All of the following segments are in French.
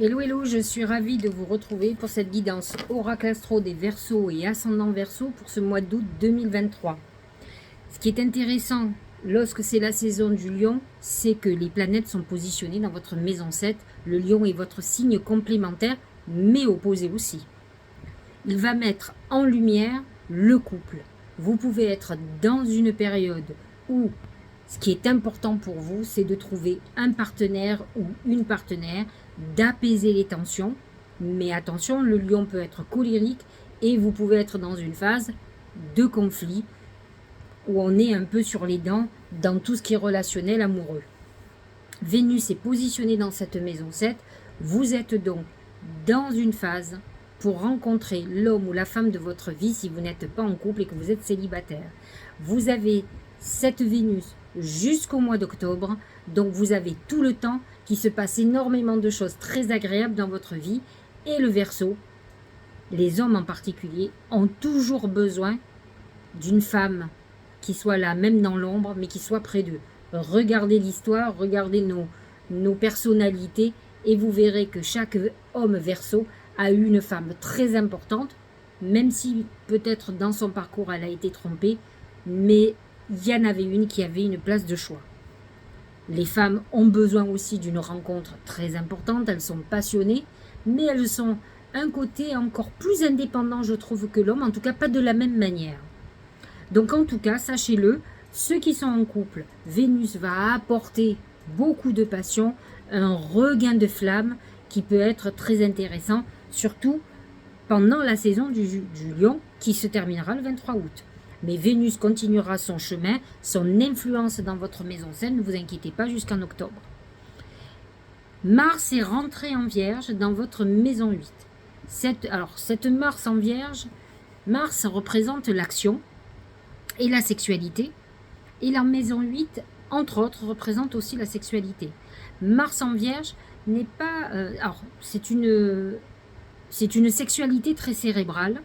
Hello, hello, je suis ravie de vous retrouver pour cette guidance Oracle Astro des Verseaux et Ascendant Verseau pour ce mois d'août 2023. Ce qui est intéressant lorsque c'est la saison du Lion, c'est que les planètes sont positionnées dans votre maison 7. Le Lion est votre signe complémentaire, mais opposé aussi. Il va mettre en lumière le couple. Vous pouvez être dans une période où ce qui est important pour vous, c'est de trouver un partenaire ou une partenaire, d'apaiser les tensions. Mais attention, le lion peut être colérique et vous pouvez être dans une phase de conflit où on est un peu sur les dents dans tout ce qui est relationnel amoureux. Vénus est positionnée dans cette maison 7. Vous êtes donc dans une phase pour rencontrer l'homme ou la femme de votre vie si vous n'êtes pas en couple et que vous êtes célibataire. Vous avez cette Vénus jusqu'au mois d'octobre, donc vous avez tout le temps qu'il se passe énormément de choses très agréables dans votre vie. Et le Verseau, les hommes en particulier, ont toujours besoin d'une femme qui soit là, même dans l'ombre, mais qui soit près d'eux. Regardez l'histoire, regardez nos personnalités, et vous verrez que chaque homme Verseau a eu une femme très importante, même si peut-être dans son parcours elle a été trompée, mais il y en avait une qui avait une place de choix. Les femmes ont besoin aussi d'une rencontre très importante, elles sont passionnées, mais elles sont un côté encore plus indépendant, je trouve, que l'homme, en tout cas pas de la même manière. Donc en tout cas, sachez-le, ceux qui sont en couple, Vénus va apporter beaucoup de passion, un regain de flamme qui peut être très intéressant, surtout pendant la saison du Lion qui se terminera le 23 août. Mais Vénus continuera son chemin, son influence dans votre maison saine, ne vous inquiétez pas, jusqu'en octobre. Mars est rentré en Vierge dans votre maison 8. Cette Mars en Vierge, Mars représente l'action et la sexualité. Et la maison 8, entre autres, représente aussi la sexualité. Mars en Vierge n'est pas... c'est une sexualité très cérébrale,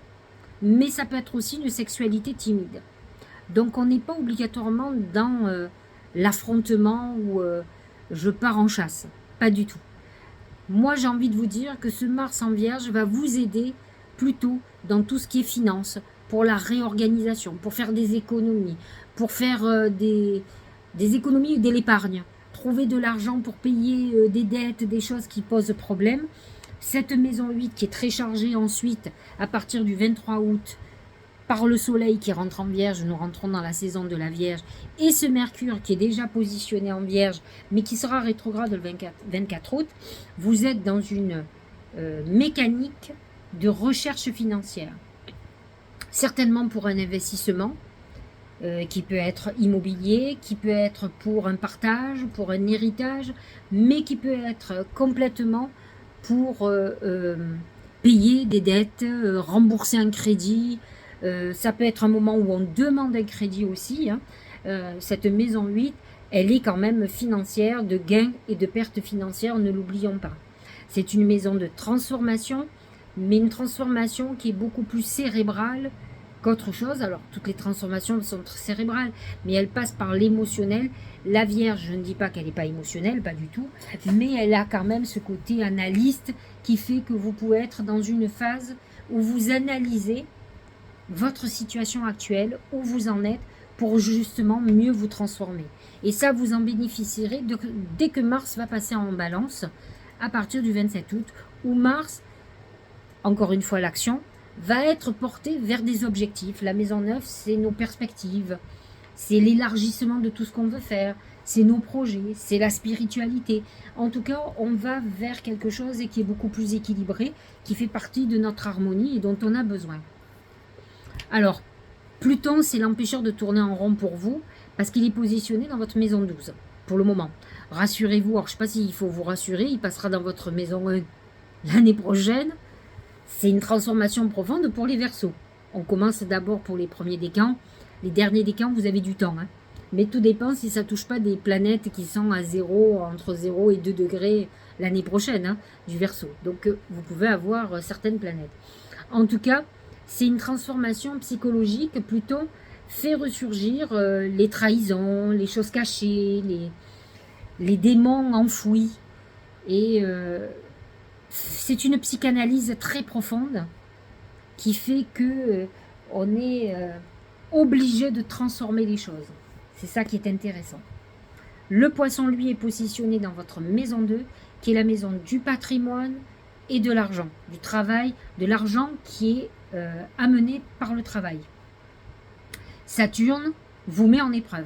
mais ça peut être aussi une sexualité timide. Donc on n'est pas obligatoirement dans l'affrontement ou je pars en chasse. Pas du tout. Moi j'ai envie de vous dire que ce Mars en Vierge va vous aider plutôt dans tout ce qui est finance, pour la réorganisation, pour faire des économies, pour faire des économies ou de l'épargne, trouver de l'argent pour payer des dettes, des choses qui posent problème. Cette maison 8 qui est très chargée ensuite, à partir du 23 août, par le soleil qui rentre en Vierge, nous rentrons dans la saison de la Vierge, et ce Mercure qui est déjà positionné en Vierge, mais qui sera rétrograde le 24 août, vous êtes dans une mécanique de recherche financière. Certainement pour un investissement, qui peut être immobilier, qui peut être pour un partage, pour un héritage, mais qui peut être complètement pour payer des dettes, rembourser un crédit. Ça peut être un moment où on demande un crédit aussi. Cette maison 8, elle est quand même financière, de gains et de pertes financières, ne l'oublions pas. C'est une maison de transformation, mais une transformation qui est beaucoup plus cérébrale qu'autre chose. Alors, toutes les transformations sont très cérébrales, mais elles passent par l'émotionnel. La Vierge, je ne dis pas qu'elle n'est pas émotionnelle, pas du tout, mais elle a quand même ce côté analyste qui fait que vous pouvez être dans une phase où vous analysez votre situation actuelle, où vous en êtes, pour justement mieux vous transformer. Et ça, vous en bénéficierez dès que Mars va passer en balance, à partir du 27 août, où Mars, encore une fois l'action, va être porté vers des objectifs. La maison 9, c'est nos perspectives, c'est l'élargissement de tout ce qu'on veut faire, c'est nos projets, c'est la spiritualité. En tout cas, on va vers quelque chose qui est beaucoup plus équilibré, qui fait partie de notre harmonie et dont on a besoin. Alors, Pluton, c'est l'empêcheur de tourner en rond pour vous, parce qu'il est positionné dans votre maison 12, pour le moment. Rassurez-vous, alors je ne sais pas s'il faut vous rassurer, il passera dans votre maison 1 l'année prochaine. C'est une transformation profonde pour les Verseaux. On commence d'abord pour les premiers décans. Les derniers décans, vous avez du temps. Mais tout dépend si ça ne touche pas des planètes qui sont à 0, entre 0 et 2 degrés l'année prochaine, du Verseau. Donc, vous pouvez avoir certaines planètes. En tout cas, c'est une transformation psychologique. Pluton fait ressurgir les trahisons, les choses cachées, les démons enfouis. Et c'est une psychanalyse très profonde qui fait que on est obligé de transformer les choses. C'est ça qui est intéressant. Le poisson, lui, est positionné dans votre maison 2, qui est la maison du patrimoine et de l'argent, du travail, de l'argent qui est amené par le travail. Saturne vous met en épreuve.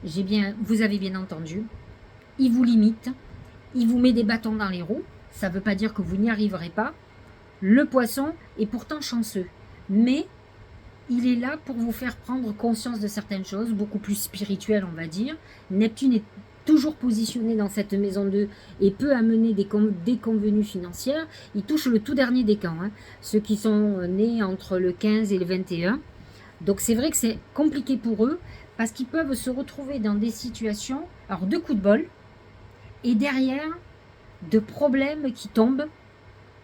Vous avez bien entendu. Il vous limite, il vous met des bâtons dans les roues. Ça ne veut pas dire que vous n'y arriverez pas. Le poisson est pourtant chanceux, mais il est là pour vous faire prendre conscience de certaines choses, beaucoup plus spirituelles, on va dire. Neptune est toujours positionné dans cette maison 2 et peut amener des déconvenues financières. Il touche le tout dernier décan, ceux qui sont nés entre le 15 et le 21. Donc c'est vrai que c'est compliqué pour eux, parce qu'ils peuvent se retrouver dans des situations, alors de coups de bol, et derrière, de problèmes qui tombent,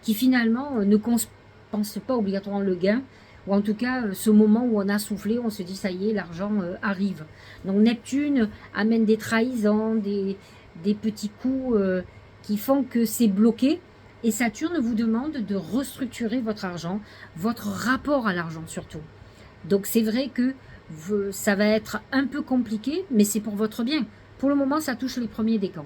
qui finalement ne compensent pas obligatoirement le gain, ou en tout cas ce moment où on a soufflé, on se dit ça y est, l'argent arrive. Donc Neptune amène des trahisons, des petits coups qui font que c'est bloqué, et Saturne vous demande de restructurer votre argent, votre rapport à l'argent surtout. Donc c'est vrai que ça va être un peu compliqué, mais c'est pour votre bien. Pour le moment, ça touche les premiers décans.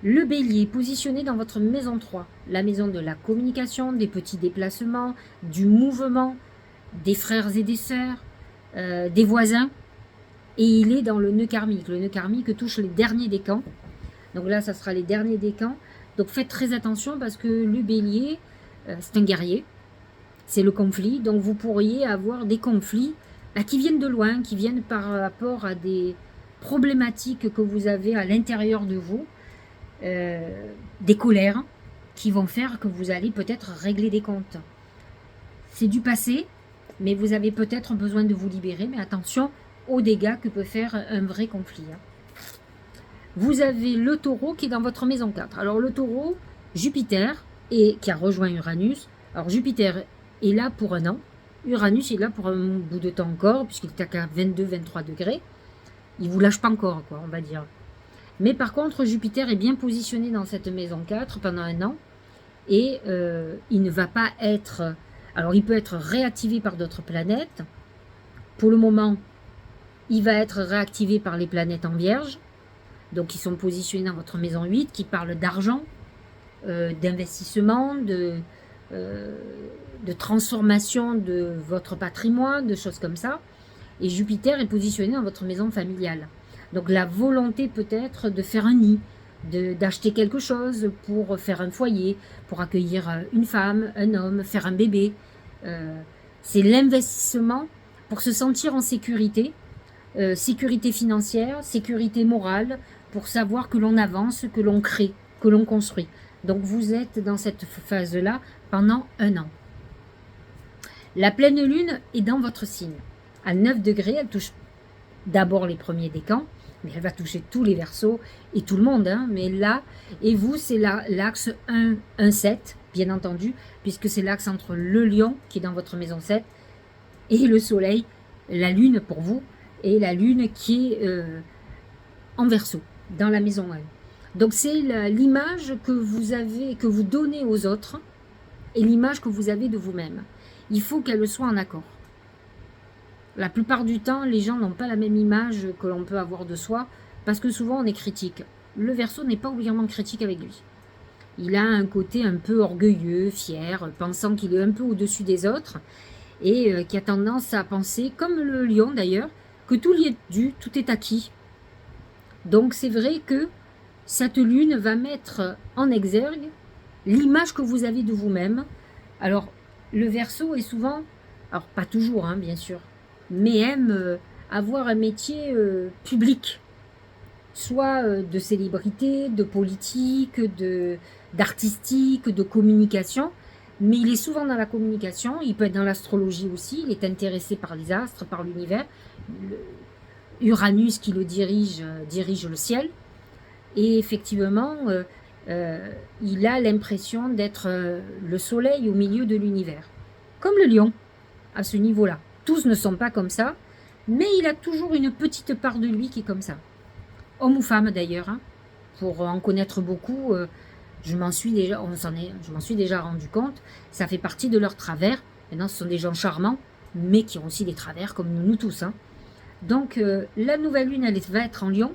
Le bélier, positionné dans votre maison 3, la maison de la communication, des petits déplacements, du mouvement, des frères et des sœurs, des voisins, et il est dans le nœud karmique. Le nœud karmique touche les derniers décans. Donc là, ça sera les derniers décans. Donc faites très attention, parce que le bélier, c'est un guerrier, c'est le conflit. Donc vous pourriez avoir des conflits qui viennent de loin, qui viennent par rapport à des problématiques que vous avez à l'intérieur de vous, des colères qui vont faire que vous allez peut-être régler des comptes. C'est du passé, mais vous avez peut-être besoin de vous libérer, mais attention aux dégâts que peut faire un vrai conflit. Vous avez le taureau qui est dans votre maison 4. Alors le taureau, Jupiter, et qui a rejoint Uranus. Alors Jupiter est là pour un an. Uranus est là pour un bout de temps encore, puisqu'il est à 22-23 degrés. Il ne vous lâche pas encore, quoi, on va dire. Mais par contre, Jupiter est bien positionné dans cette maison 4 pendant un an. Et il ne va pas être... Alors, il peut être réactivé par d'autres planètes. Pour le moment, il va être réactivé par les planètes en Vierge. Donc, qui sont positionnés dans votre maison 8, qui parlent d'argent, d'investissement, de transformation de votre patrimoine, de choses comme ça. Et Jupiter est positionné dans votre maison familiale. Donc la volonté peut-être de faire un nid, d'acheter quelque chose pour faire un foyer, pour accueillir une femme, un homme, faire un bébé. C'est l'investissement pour se sentir en sécurité, sécurité financière, sécurité morale, pour savoir que l'on avance, que l'on crée, que l'on construit. Donc vous êtes dans cette phase-là pendant un an. La pleine lune est dans votre signe. À 9 degrés, elle touche d'abord les premiers décans, mais elle va toucher tous les Verseaux et tout le monde. Mais là, et vous, c'est l'axe 1-7, bien entendu, puisque c'est l'axe entre le lion, qui est dans votre maison 7, et le soleil, la lune pour vous, et la lune qui est en Verseau, dans la maison 1. Donc c'est l'image que vous avez, que vous donnez aux autres, et l'image que vous avez de vous-même. Il faut qu'elle soit en accord. La plupart du temps, les gens n'ont pas la même image que l'on peut avoir de soi, parce que souvent on est critique. Le Verseau n'est pas obligatoirement critique avec lui. Il a un côté un peu orgueilleux, fier, pensant qu'il est un peu au-dessus des autres, et qui a tendance à penser, comme le lion d'ailleurs, que tout lui est dû, tout est acquis. Donc c'est vrai que cette lune va mettre en exergue l'image que vous avez de vous-même. Alors, le Verseau est souvent, alors pas toujours, bien sûr, mais aime avoir un métier public, soit de célébrité, de politique, d'artistique, de communication, mais il est souvent dans la communication, il peut être dans l'astrologie aussi, il est intéressé par les astres, par l'univers. Uranus qui le dirige le ciel, et effectivement, il a l'impression d'être le soleil au milieu de l'univers, comme le lion, à ce niveau-là. Tous ne sont pas comme ça, mais il a toujours une petite part de lui qui est comme ça. Homme ou femme d'ailleurs, pour en connaître beaucoup, je m'en suis déjà, je m'en suis déjà rendu compte. Ça fait partie de leur travers. Maintenant, ce sont des gens charmants, mais qui ont aussi des travers, comme nous tous. Hein. Donc, la nouvelle lune, elle va être en Lion.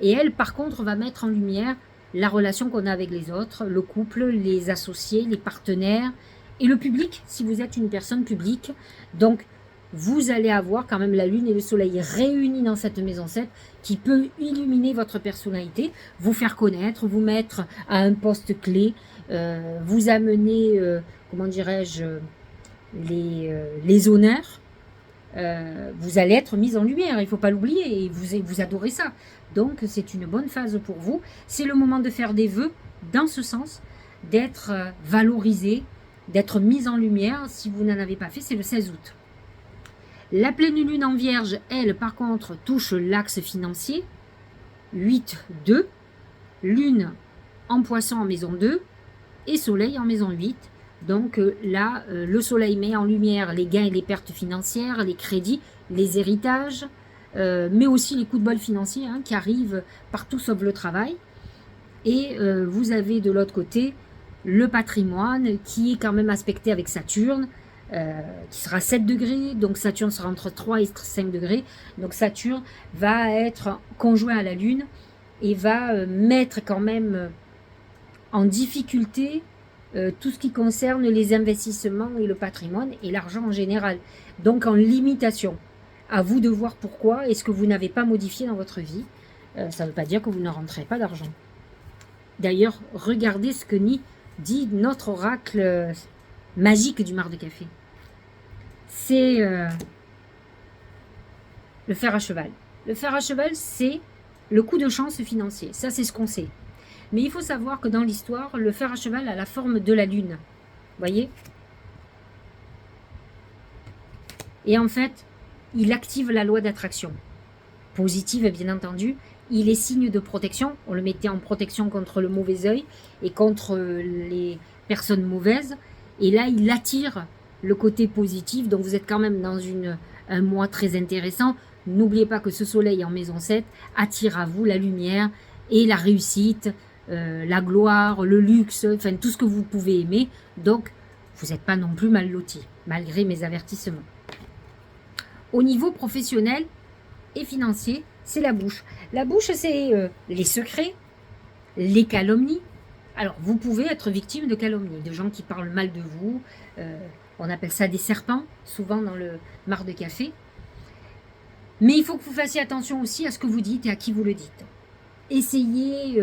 Et elle, par contre, va mettre en lumière la relation qu'on a avec les autres, le couple, les associés, les partenaires et le public, si vous êtes une personne publique. Donc, vous allez avoir quand même la lune et le soleil réunis dans cette maison 7 qui peut illuminer votre personnalité, vous faire connaître, vous mettre à un poste clé, vous amener, comment dirais-je, les honneurs. Vous allez être mise en lumière, il ne faut pas l'oublier, et vous adorez ça. Donc c'est une bonne phase pour vous. C'est le moment de faire des vœux dans ce sens, d'être valorisé, d'être mise en lumière. Si vous n'en avez pas fait, c'est le 16 août. La pleine lune en vierge, elle, par contre, touche l'axe financier, 8-2, lune en poisson en maison 2 et soleil en maison 8. Donc là, le soleil met en lumière les gains et les pertes financières, les crédits, les héritages, mais aussi les coups de bol financiers hein, qui arrivent partout sauf le travail. Et vous avez de l'autre côté le patrimoine qui est quand même aspecté avec Saturne, qui sera 7 degrés, donc Saturne sera entre 3 et 5 degrés. Donc Saturne va être conjoint à la Lune et va mettre quand même en difficulté tout ce qui concerne les investissements et le patrimoine et l'argent en général. Donc en limitation. À vous de voir pourquoi et ce que vous n'avez pas modifié dans votre vie. Ça ne veut pas dire que vous ne rentrez pas d'argent. D'ailleurs, regardez ce que dit notre oracle magique du mar de café. C'est le fer à cheval. Le fer à cheval, c'est le coup de chance financier. Ça, c'est ce qu'on sait. Mais il faut savoir que dans l'histoire, le fer à cheval a la forme de la lune. Vous voyez? Et en fait, il active la loi d'attraction. Positive, bien entendu. Il est signe de protection. On le mettait en protection contre le mauvais œil et contre les personnes mauvaises. Et là, il attire le côté positif. Donc, vous êtes quand même dans un mois très intéressant. N'oubliez pas que ce soleil en maison 7 attire à vous la lumière et la réussite, la gloire, le luxe, enfin tout ce que vous pouvez aimer. Donc, vous n'êtes pas non plus mal loti, malgré mes avertissements. Au niveau professionnel et financier, c'est la bouche. La bouche, c'est les secrets, les calomnies. Alors, vous pouvez être victime de calomnies, de gens qui parlent mal de vous. On appelle ça des serpents, souvent dans le mar de café. Mais il faut que vous fassiez attention aussi à ce que vous dites et à qui vous le dites. Essayez,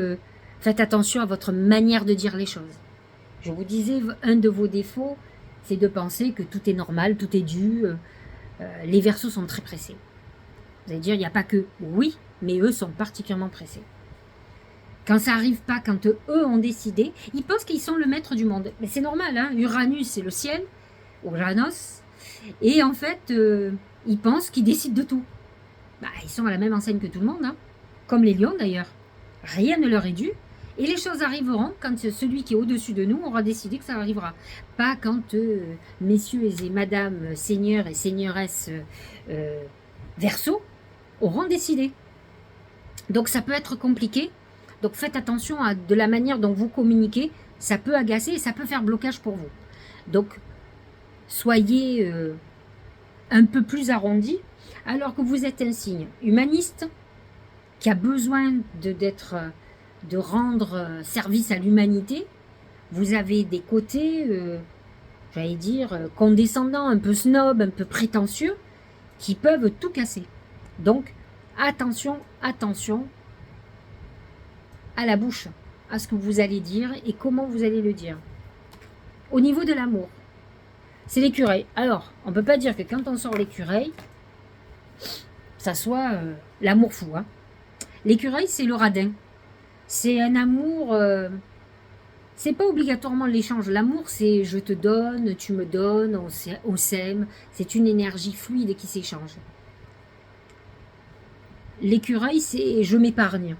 faites attention à votre manière de dire les choses. Je vous disais, un de vos défauts, c'est de penser que tout est normal, tout est dû. Les Verseaux sont très pressés. Vous allez dire, il n'y a pas que. Oui, mais eux sont particulièrement pressés. Quand ça n'arrive pas, quand eux ont décidé, ils pensent qu'ils sont le maître du monde. Mais c'est normal, hein. Uranus, c'est le ciel, Uranos. Et en fait, ils pensent qu'ils décident de tout. Bah, ils sont à la même enseigne que tout le monde, hein. Comme les lions d'ailleurs. Rien ne leur est dû. Et les choses arriveront quand celui qui est au-dessus de nous aura décidé que ça arrivera. Pas quand messieurs et madame, seigneurs et seigneuresses Verseaux auront décidé. Donc ça peut être compliqué. Donc faites attention à de la manière dont vous communiquez. Ça peut agacer et ça peut faire blocage pour vous. Donc soyez un peu plus arrondi. Alors que vous êtes un signe humaniste qui a besoin de rendre service à l'humanité, vous avez des côtés, j'allais dire, condescendants, un peu snob, un peu prétentieux, qui peuvent tout casser. Donc, attention, attention à la bouche, à ce que vous allez dire et comment vous allez le dire. Au niveau de l'amour, c'est l'écureuil. Alors, on ne peut pas dire que quand on sort l'écureuil, ça soit l'amour fou. Hein. L'écureuil, c'est le radin. C'est un amour... c'est pas obligatoirement l'échange. L'amour, c'est je te donne, tu me donnes, on s'aime. C'est une énergie fluide qui s'échange. L'écureuil, c'est je m'épargne.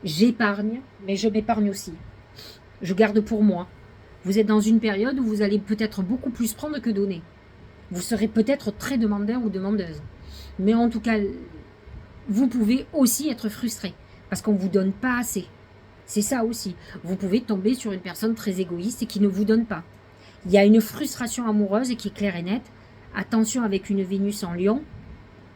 J'épargne, mais je m'épargne aussi. Je garde pour moi. Vous êtes dans une période où vous allez peut-être beaucoup plus prendre que donner. Vous serez peut-être très demandeur ou demandeuse. Mais en tout cas, vous pouvez aussi être frustré parce qu'on ne vous donne pas assez. C'est ça aussi. Vous pouvez tomber sur une personne très égoïste et qui ne vous donne pas. Il y a une frustration amoureuse qui est claire et nette. Attention avec une Vénus en Lion,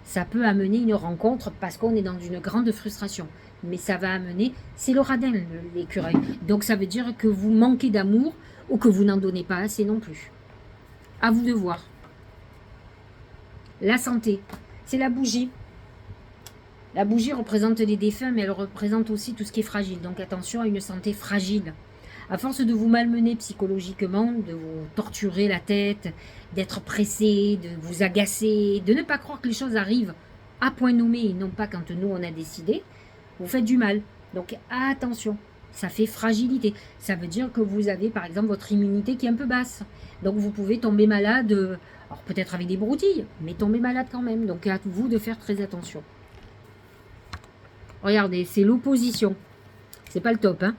ça peut amener une rencontre parce qu'on est dans une grande frustration. Mais ça va amener, c'est le radin, l'écureuil. Donc ça veut dire que vous manquez d'amour ou que vous n'en donnez pas assez non plus. À vous de voir. La santé, c'est la bougie. La bougie représente les défunts, mais elle représente aussi tout ce qui est fragile. Donc attention à une santé fragile. À force de vous malmener psychologiquement, de vous torturer la tête, d'être pressé, de vous agacer, de ne pas croire que les choses arrivent à point nommé et non pas quand nous on a décidé, vous faites du mal. Donc attention, ça fait fragilité. Ça veut dire que vous avez par exemple votre immunité qui est un peu basse. Donc vous pouvez tomber malade, alors peut-être avec des broutilles, mais tomber malade quand même. Donc à vous de faire très attention. Regardez, c'est l'opposition. C'est pas le top, hein.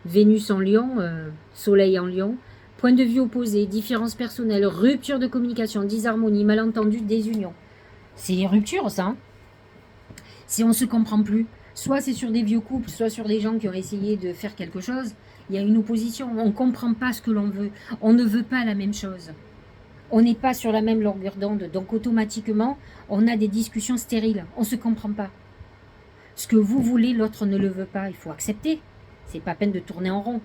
Vénus en Lion, Soleil en Lion, point de vue opposé, différences personnelles, rupture de communication, disharmonie, malentendu, désunion. C'est les ruptures, ça. Hein, si on ne se comprend plus, soit c'est sur des vieux couples, soit sur des gens qui ont essayé de faire quelque chose, il y a une opposition, on ne comprend pas ce que l'on veut, on ne veut pas la même chose. On n'est pas sur la même longueur d'onde, donc automatiquement, on a des discussions stériles, on ne se comprend pas. Ce que vous voulez, l'autre ne le veut pas, il faut accepter. C'est pas peine de tourner en rond.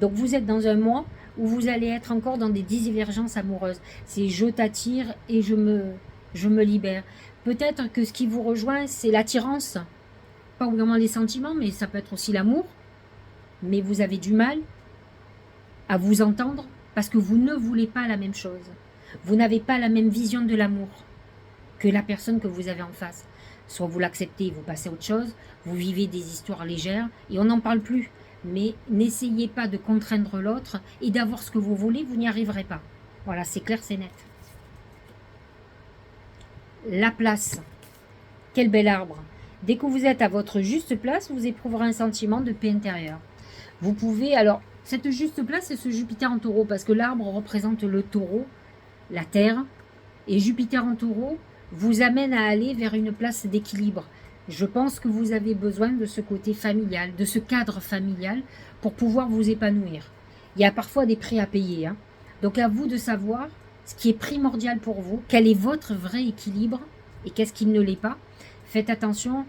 Donc vous êtes dans un mois où vous allez être encore dans des divergences amoureuses. C'est je t'attire et je me libère. Peut-être que ce qui vous rejoint, c'est l'attirance. Pas vraiment les sentiments, mais ça peut être aussi l'amour. Mais vous avez du mal à vous entendre parce que vous ne voulez pas la même chose. Vous n'avez pas la même vision de l'amour que la personne que vous avez en face. Soit vous l'acceptez et vous passez à autre chose, vous vivez des histoires légères et on n'en parle plus. Mais n'essayez pas de contraindre l'autre et d'avoir ce que vous voulez, vous n'y arriverez pas. Voilà, c'est clair, c'est net. La place. Quel bel arbre. Dès que vous êtes à votre juste place, vous éprouverez un sentiment de paix intérieure. Vous pouvez, alors, cette juste place, c'est ce Jupiter en taureau, parce que l'arbre représente le taureau, la terre, et Jupiter en taureau vous amène à aller vers une place d'équilibre. Je pense que vous avez besoin de ce côté familial, de ce cadre familial pour pouvoir vous épanouir. Il y a parfois des prix à payer. Hein. Donc à vous de savoir ce qui est primordial pour vous, quel est votre vrai équilibre et qu'est-ce qui ne l'est pas. Faites attention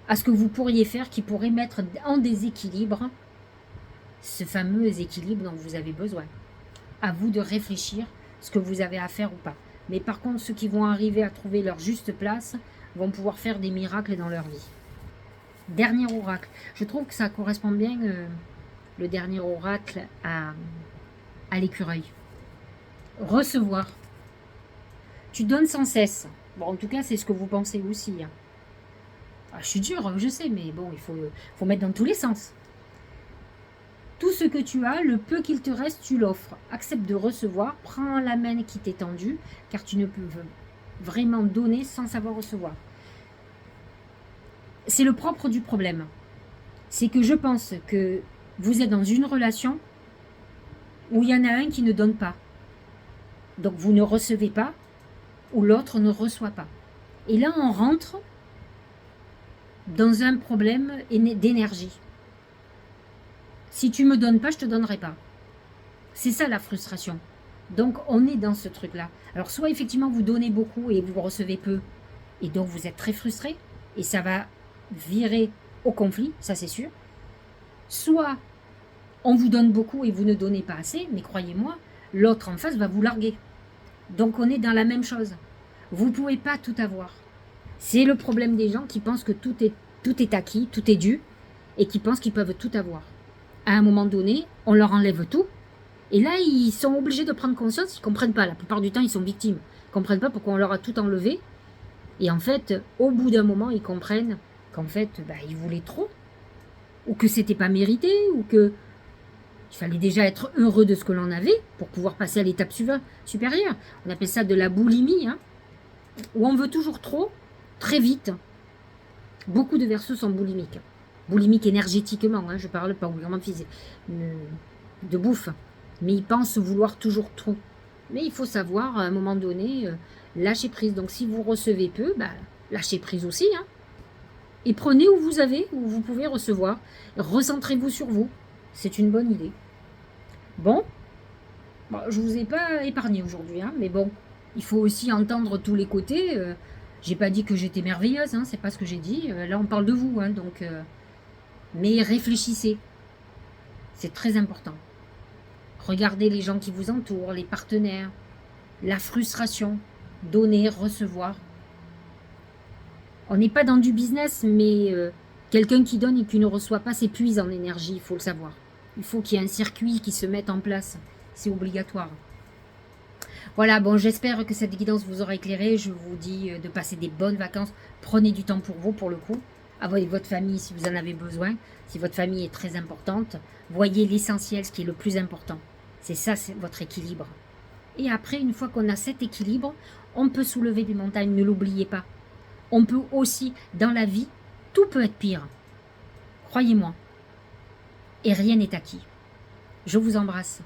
à ce que vous pourriez faire qui pourrait mettre en déséquilibre ce fameux équilibre dont vous avez besoin. À vous de réfléchir ce que vous avez à faire ou pas. Mais par contre, ceux qui vont arriver à trouver leur juste place vont pouvoir faire des miracles dans leur vie. Dernier oracle. Je trouve que ça correspond bien, le dernier oracle, à l'écureuil. Recevoir. Tu donnes sans cesse. Bon, en tout cas, c'est ce que vous pensez aussi. Hein. Ah, je suis dure, je sais, mais bon, il faut mettre dans tous les sens. Tout ce que tu as, le peu qu'il te reste, tu l'offres. Accepte de recevoir, prends la main qui t'est tendue, car tu ne peux vraiment donner sans savoir recevoir. C'est le propre du problème. C'est que je pense que vous êtes dans une relation où il y en a un qui ne donne pas. Donc vous ne recevez pas, ou l'autre ne reçoit pas. Et là, on rentre dans un problème d'énergie. Si tu ne me donnes pas, je ne te donnerai pas. C'est ça la frustration. Donc on est dans ce truc-là. Alors soit effectivement vous donnez beaucoup et vous recevez peu, et donc vous êtes très frustré, et ça va virer au conflit, ça c'est sûr. Soit on vous donne beaucoup et vous ne donnez pas assez, mais croyez-moi, l'autre en face va vous larguer. Donc on est dans la même chose. Vous ne pouvez pas tout avoir. C'est le problème des gens qui pensent que tout est acquis, tout est dû, et qui pensent qu'ils peuvent tout avoir. À un moment donné, on leur enlève tout, et là, ils sont obligés de prendre conscience, ils ne comprennent pas. La plupart du temps, ils sont victimes. Ils ne comprennent pas pourquoi on leur a tout enlevé. Et en fait, au bout d'un moment, ils comprennent qu'en fait, ils voulaient trop, ou que c'était pas mérité, ou que il fallait déjà être heureux de ce que l'on avait pour pouvoir passer à l'étape supérieure. On appelle ça de la boulimie, hein, où on veut toujours trop, très vite. Beaucoup de Verseaux sont boulimiques. Boulimiques énergétiquement, hein, je parle pas vraiment de bouffe. Mais ils pensent vouloir toujours trop. Mais il faut savoir, à un moment donné, lâcher prise. Donc si vous recevez peu, lâchez prise aussi. Hein. Et prenez où vous pouvez recevoir. Recentrez-vous sur vous. C'est une bonne idée. Bon, je ne vous ai pas épargné aujourd'hui, hein, mais bon, il faut aussi entendre tous les côtés. J'ai pas dit que j'étais merveilleuse, hein, c'est pas ce que j'ai dit. Là, on parle de vous, hein, donc. Mais réfléchissez. C'est très important. Regardez les gens qui vous entourent, les partenaires, la frustration, donner, recevoir. On n'est pas dans du business, mais quelqu'un qui donne et qui ne reçoit pas s'épuise en énergie, il faut le savoir. Il faut qu'il y ait un circuit qui se mette en place. C'est obligatoire. Voilà, bon, j'espère que cette guidance vous aura éclairé. Je vous dis de passer des bonnes vacances. Prenez du temps pour vous, pour le coup. Avec votre famille, si vous en avez besoin. Si votre famille est très importante, voyez l'essentiel, ce qui est le plus important. C'est ça, c'est votre équilibre. Et après, une fois qu'on a cet équilibre, on peut soulever des montagnes, ne l'oubliez pas. On peut aussi, dans la vie, tout peut être pire. Croyez-moi. Et rien n'est acquis. Je vous embrasse.